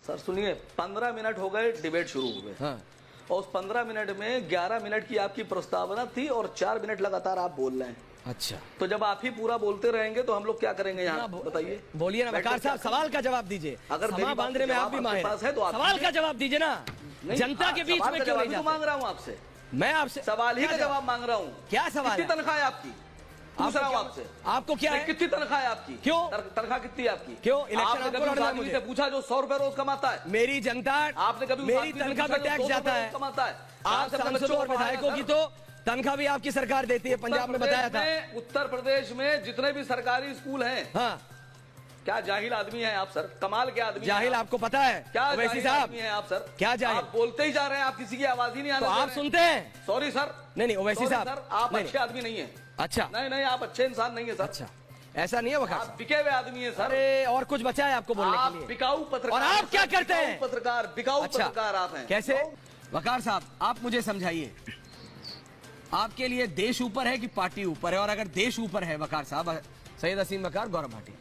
Sir सुनिए, 15 minute हो गए डिबेट शुरू हुए। हाँ। और उस 15 मिनट में 11 मिनट की आपकी प्रस्तावना थी और 4 मिनट लगातार आप बोल रहे हैं। अच्छा, तो जब आप ही पूरा बोलते रहेंगे तो हम लोग क्या करेंगे यहाँ? बताइए। बोलिए ना वकार साहब, सवाल का जवाब दीजिए। अगर समा बांधने में आप भी माहिर है तो सवाल का जवाब दीजिए ना। जनता के बीच में क्यों नहीं मांग रहा हूँ आपसे? मैं आपसे सवाल ही का जवाब मांग रहा हूँ। क्या सवाल? कितनी तनख्वाह है आपकी? पूछ रहा हूँ आपसे। आपको क्या है? कितनी तनख्वाह है आपकी? क्यों तनख्वाह कितनी है आपकी? क्यों इलेक्शन आपको लड़ना है? मुझे पूछा जो 100 रुपए रोज कमाता है। मेरी जनता, आपने कभी मेरी तनख्वाह पे टैक्स जाता है, कमाता है। आप सांसदों और विधायकों की तो तनख्वाह भी आपकी सरकार देती है। पंजाब में बताया था। उत्तर प्रदेश में जितने भी सरकारी स्कूल हैं, हाँ, क्या जाहिल आदमी हैं आप सर? कमाल के आदमी। जाहिल आपको पता है क्या? वैसी साहब हैं आप सर? क्या जाहिल? आप बोलते ही जा रहे हैं, आप किसी की आवाज ही नहीं आने तो आप सुनते हैं? Sorry sir. नहीं ओवैसी साहब, सर आप अच्छे आदमी नहीं है। अच्छा, नहीं आप अच्छे इंसान नहीं है सर। अच्छा, ऐसा नहीं है वकार आप बिके हुए आदमी है सर। अरे और कुछ बचा है आपको बोलने के लिए? बिकाऊ पत्रकार। और आप क्या करते हैं? पत्रकार, बिकाऊ पत्रकार आप हैं। कैसे? वकार साहब आप मुझे समझाइए, आपके लिए देश ऊपर है कि पार्टी ऊपर है? और अगर देश ऊपर है वकार साहब, सैयद असीम वकार, गौरव भाटी,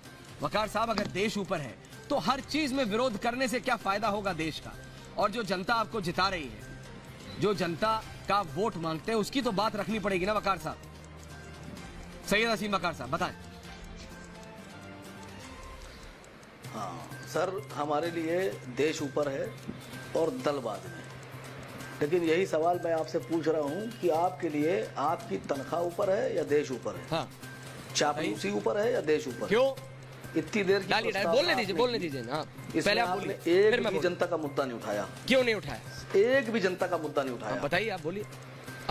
वकार साहब अगर देश ऊपर है तो हर चीज में विरोध करने से क्या फायदा होगा देश का? और जो जनता आपको जिता रही है, जो जनता का वोट मांगते हैं, उसकी तो बात रखनी पड़ेगी ना वकार साहब। सैयद असीम वकार साहब बताएं। हाँ सर, हमारे लिए देश ऊपर है और दल बाद में। लेकिन यही सवाल मैं आपसे पूछ रहा हूं कि आपके लिए आपकी तनख्वाह ऊपर है या देश ऊपर है? हाँ। चापलूसी ऊपर है या देश ऊपर? क्यों इतनी देर की बोलने दीजिए हाँ। पहले आप बोलिए। एक भी जनता का मुद्दा नहीं उठाया। क्यों नहीं उठाया? एक भी जनता का मुद्दा नहीं उठाया। बताइए, आप बोलिए।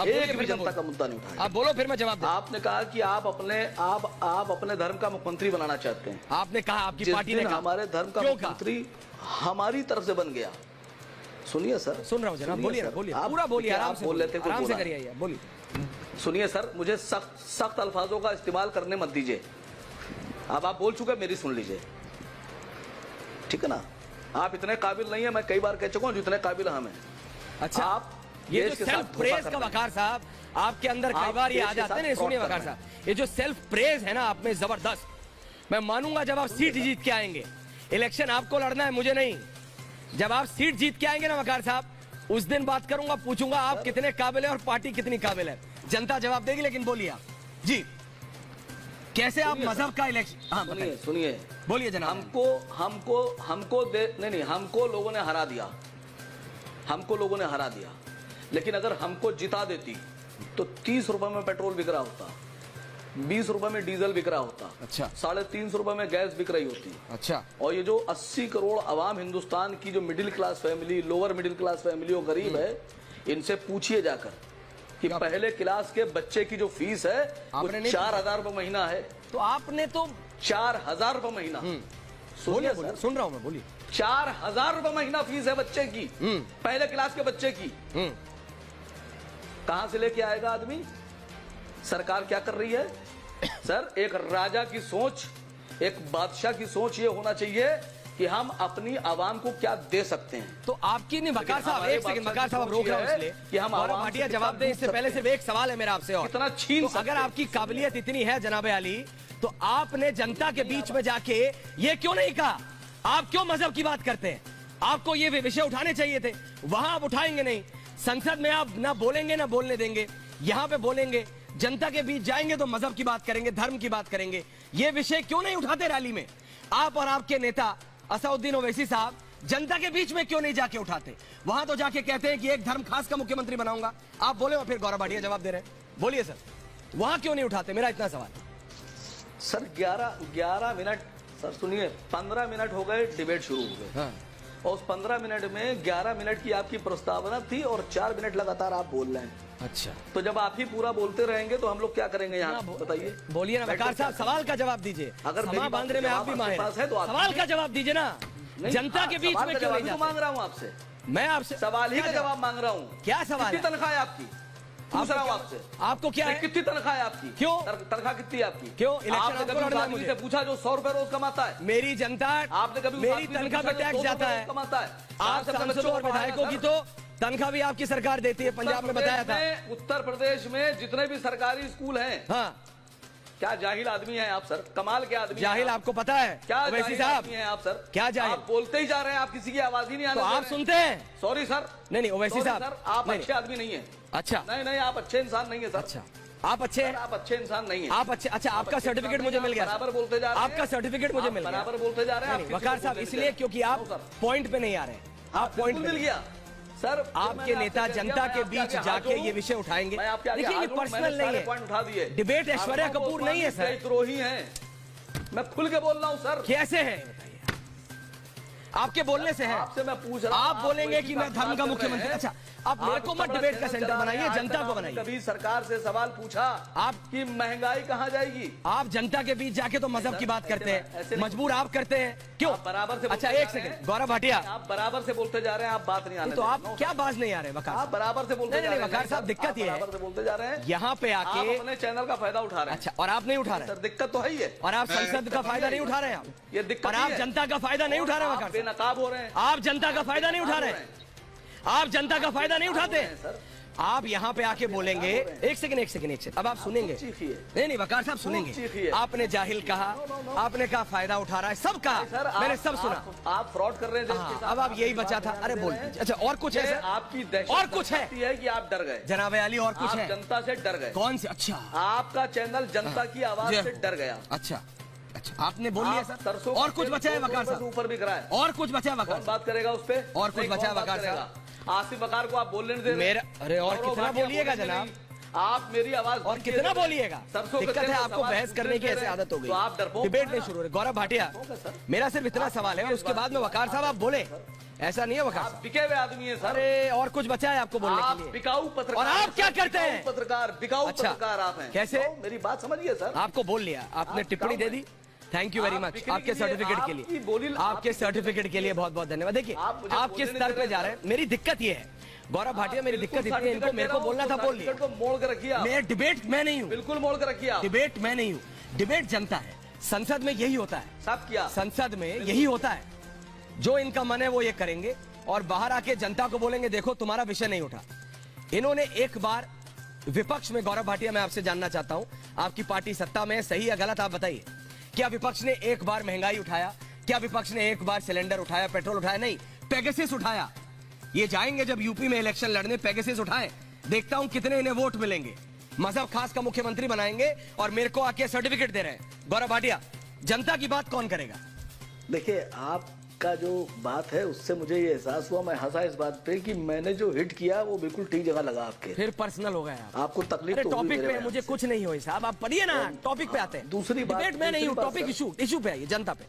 एक भी जनता का मुद्दा नहीं उठाया। आप बोलो फिर मैं जवाब दूं। आपने कहा कि आप अपने धर्म का मुख्यमंत्री बनाना चाहते हैं। आपने कहा, आपकी पार्टी ने कहा। हमारे धर्म का मुख्यमंत्री हमारी तरफ से बन गया। सुनिए सर। सुन रहा हूँ जनाब, बोलिए ना, बोलिए पूरा बोलिए, आराम से बोल लेते, आराम से करिए, बोलिए। सुनिए सर, मुझे सख्त अल्फाजों का इस्तेमाल करने मत दीजिए। अब आप बोल चुके, मेरी सुन लीजिए, ठीक है ना? आप इतने काबिल नहीं है, मैं कई बार कह चुका हूं, जितने काबिल हम हैं। अच्छा, आप ये जो सेल्फ प्रेज का वकार साहब आपके अंदर कई बार ये आ जाते हैं। सुनिए वकार साहब, ये जो सेल्फ प्रेज है ना आप में, जबरदस्त। मैं मानूंगा जब आप सीट जीत के आएंगे। इलेक्शन आपको लड़ना है, मुझे नहीं। जब आप सीट जीत के आएंगे ना वकार साहब, उस दिन बात करूंगा, पूछूंगा आप कितने काबिल है और पार्टी कितनी काबिल है। जनता जवाब देगी। लेकिन बोलिए आप जी, कैसे आप मजहब का इलेक्शन? हाँ सुनिए, बोलिए जनाब। हमको लोगों ने हरा दिया। हमको लोगों ने हरा दिया। लेकिन अगर हमको जिता देती तो 30 रुपए में पेट्रोल बिक रहा होता, 20 रुपए में डीजल बिक रहा होता। अच्छा। 350 रुपए में गैस बिक रही होती। अच्छा। और ये जो 80 करोड़ अवाम हिंदुस्तान की जो middle class family, lower middle class family और गरीब है, इनसे पूछिए जाकर कि पहले क्लास के बच्चे की जो फीस है वो 4000 रुपए महीना है। तो आपने तो 4000 रुपए महीना। सुनिए, सुन रहा हूं मैं, बोलिए। 4000 रुपए महीना फीस है बच्चे की, पहले क्लास के बच्चे की। कहां से लेके आएगा आदमी? सरकार क्या कर रही है सर? एक राजा की सोच, एक बादशाह की सोच ये होना चाहिए कि हम अपनी आवाम को क्या दे सकते हैं। तो आपकी नहीं वकार साहब, एक सेकंड वकार साहब, आप रोक रहे हैं इसलिए कि हम गौरव भाटिया जवाब दें। इससे पहले सिर्फ एक सवाल है मेरा आपसे। और कितना छीन तो अगर आपकी काबिलियत इतनी है जनाब अली, तो आपने जनता के बीच में जाके ये क्यों नहीं कहा? आप क्यों मजहब की बात करते हैं? आपको ये विषय उठाने चाहिए थे। वहां आप उठाएंगे नहीं। संसद में आप ना बोलेंगे ना बोलने देंगे। यहां पे बोलेंगे, जनता के बीच जाएंगे तो मजहब की बात करेंगे, धर्म की बात करेंगे। ये विषय क्यों नहीं उठाते रैली में? आप और आपके नेता असदुद्दीन ओवैसी साहब जनता के बीच में क्यों नहीं जाके उठाते? वहां तो जाके कहते हैं कि एक धर्म खास का मुख्यमंत्री बनाऊंगा। आप बोले और फिर गौरव भाटिया जवाब दे रहे हैं। बोलिए सर, वहां क्यों नहीं उठाते? मेरा इतना सवाल सर। 11 मिनट सर, सुनिए, 15 मिनट हो गए डिबेट शुरू हो गए। हाँ। और उस 15 मिनट में 11 मिनट की आपकी प्रस्तावना थी और 4 मिनट लगातार आप बोल रहे हैं। अच्छा, तो जब आप ही पूरा बोलते रहेंगे तो हम लोग क्या करेंगे यहाँ? बताइए। बोलिए ना वकार साहब, सवाल का जवाब दीजिए। अगर समा बांधने में आप भी माहिर है तो सवाल का जवाब दीजिए ना। जनता के बीच में क्यों नहीं मांग रहा हूँ आपसे? मैं आपसे सवाल ही का जवाब मांग रहा हूँ। क्या सवाल? कितनी तनख्वाह है आपकी? पूछ रहा हूँ आपसे। आपको क्या है? कितनी तनख्वाह है आपकी? क्यों तनख्वाह कितनी है आपकी? क्यों इलेक्शन आपने कभी आदमी से पूछा जो 100 रुपए रोज कमाता है? मेरी जनता, आपने कभी मेरी तनख्वाह पे टैक्स जाता है, कमाता है। आप सांसदों और विधायकों की तो तनख्वाह भी आपकी सरकार देती है। पंजाब में बताया था। उत्तर प्रदेश में जितने भी सरकारी स्कूल हैं, हाँ, क्या जाहिल आदमी है आप सर, कमाल के आदमी जाहिल हैं आपको पता है? क्या ओवैसी जाहिल साहब आदमी हैं आप सर? क्या जाहिल? आप बोलते ही जा रहे हैं, आप किसी की आवाज ही नहीं आने तो दे आप रहे सुनते हैं? Sorry sir. नहीं ओवैसी सॉरी साहब, सर, आप नहीं, अच्छे आदमी नहीं है। अच्छा नहीं आप अच्छे इंसान नहीं है सर। अच्छा, आप अच्छे हैं? आप अच्छे इंसान नहीं है। आप अच्छे, अच्छा आपका सर्टिफिकेट मुझे मिल गया, बराबर बोलते जा रहे हैं। आपका सर्टिफिकेट मुझे मिल गया, बराबर बोलते जा रहे हैं। वकार साहब, इसलिए क्योंकि आप पॉइंट पे नहीं आ रहे हैं। आप पॉइंट मिल गया सर। आपके नेता जनता के बीच जाके ये विषय उठाएंगे। देखिए ये पर्सनल नहीं है, पॉइंट उठा दिए। डिबेट ऐश्वर्या कपूर नहीं है सर, द्रोही हैं। मैं खुल के बोल रहा हूँ सर। कैसे है बताइए? आपके बोलने से है। आपसे मैं पूछ रहा हूं, आप बोलेंगे कि मैं धर्म का मुख्यमंत्री। अच्छा, आप मेरे को मत डिबेट का सेंटर बनाइए, जनता को बनाइए। कभी सरकार से सवाल पूछा आप कि महंगाई कहाँ जाएगी? आप जनता के बीच जाके तो मजहब की बात करते हैं, मजबूर आप करते हैं क्यों? बराबर से। अच्छा एक सेकंड, गौरव भाटिया, आप बराबर से बोलते जा रहे हैं, आप बात नहीं आने तो आप क्या बाज नहीं आ रहे वकार? आप बराबर से बोलते नहीं वकार साहब, दिक्कत ये है, बराबर से बोलते जा रहे हैं, यहाँ पे आके अपने चैनल का फायदा उठा रहे हैं। अच्छा, और आप नहीं उठा रहे? सर दिक्कत तो है ही है। और आप संसद का फायदा नहीं उठा रहे हैं? ये दिक्कत, और आप जनता का फायदा नहीं उठा रहे हैं वकार? बेनकाब हो रहे हैं। आप जनता का फायदा नहीं उठा रहे हैं, आप जनता का फायदा नहीं उठाते। आप यहाँ पे आके बोलेंगे, एक सेकंड, अब आप सुनेंगे। नहीं वकार साहब सुनेंगे। आपने जाहिल कहा, आपने कहा फायदा उठा रहा है, सब कहा, मैंने सब सुना। आप फ्रॉड कर रहे हैं। अब आप यही बचा था। अरे बोल, अच्छा और कुछ है सर? आपकी दहशत और कुछ है कि आप डर गए जनाब अली? और कुछ है? जनता से डर गए। कौन से? अच्छा, आपका चैनल जनता की आवाज से डर गया। अच्छा, आपने बोल लिया सर। और कुछ बचा है वकार साहब? ऊपर भी कराए। और कुछ बचा है वकार? बात करेगा उस पर? और कुछ बचा है वकार साहब? आसिफ वकार को आप बोलने दे मेरा, अरे और कितना बोलिएगा जनाब? आप मेरी आवाज और कितना बोलिएगा? दिक्कत है आपको बहस करने की ऐसे आदत हो गई, आप डरपोक, डिबेट नहीं शुरू हो रही। गौरव भाटिया, मेरा सिर्फ इतना सवाल है और उसके बाद में वकार साहब आप बोले, ऐसा नहीं है वकार साहब। बिके हुए आदमी है सर। अरे और कुछ बचा है आपको बोलने के लिए? बिकाऊ पत्रकार। और आप क्या करते हैं? पत्रकार, बिकाऊ पत्रकार आप हैं। कैसे? मेरी बात समझिए सर। आपको बोल लिया, आपने टिप्पणी दे दी, थैंक यू वेरी मच। आपके सर्टिफिकेट के लिए, आपके सर्टिफिकेट के लिए बहुत बहुत धन्यवाद। देखिए आप किस स्तर पे जा रहे हैं, मेरी दिक्कत ये है गौरव भाटिया, मेरी दिक्कत इतनी है, इनको मेरे को बोलना था, बोल लिया। मोड़ के रखिए। मैं डिबेट मैं नहीं हूँ, बिल्कुल मोड़ के रखिए। डिबेट मैं नहीं हूँ, डिबेट जनता है। संसद में यही होता है, सब किया संसद में यही होता है, जो इनका मन है वो ये करेंगे और बाहर आके जनता को बोलेंगे देखो तुम्हारा विषय नहीं उठा। इन्होंने एक बार विपक्ष में, गौरव भाटिया मैं आपसे जानना चाहता हूं, आपकी पार्टी सत्ता में है, सही या गलत आप बताइए, क्या विपक्ष ने एक बार महंगाई उठाया? क्या विपक्ष ने एक बार सिलेंडर उठाया, पेट्रोल उठाया? नहीं, पेगासस उठाया। ये जाएंगे जब यूपी में इलेक्शन लड़ने, पेगासस उठाए, देखता हूं कितने इन्हें वोट मिलेंगे। मजहब खास का मुख्यमंत्री बनाएंगे और मेरे को आके सर्टिफिकेट दे रहे हैं। गौरव भाटिया, जनता की बात कौन करेगा? देखिए आपका जो बात है उससे मुझे ये एहसास हुआ, मैं हंसा इस बात पे कि मैंने जो हिट किया वो बिल्कुल ठीक जगह लगा आपके। फिर पर्सनल हो गया आपको तकलीफ तो टॉपिक पे मुझे कुछ नहीं हुई साहब, आप पढ़िए ना, टॉपिक पे आते हैं। दूसरी बात, डिबेट में नहीं हूँ, टॉपिक इशू पे आइए, जनता पे।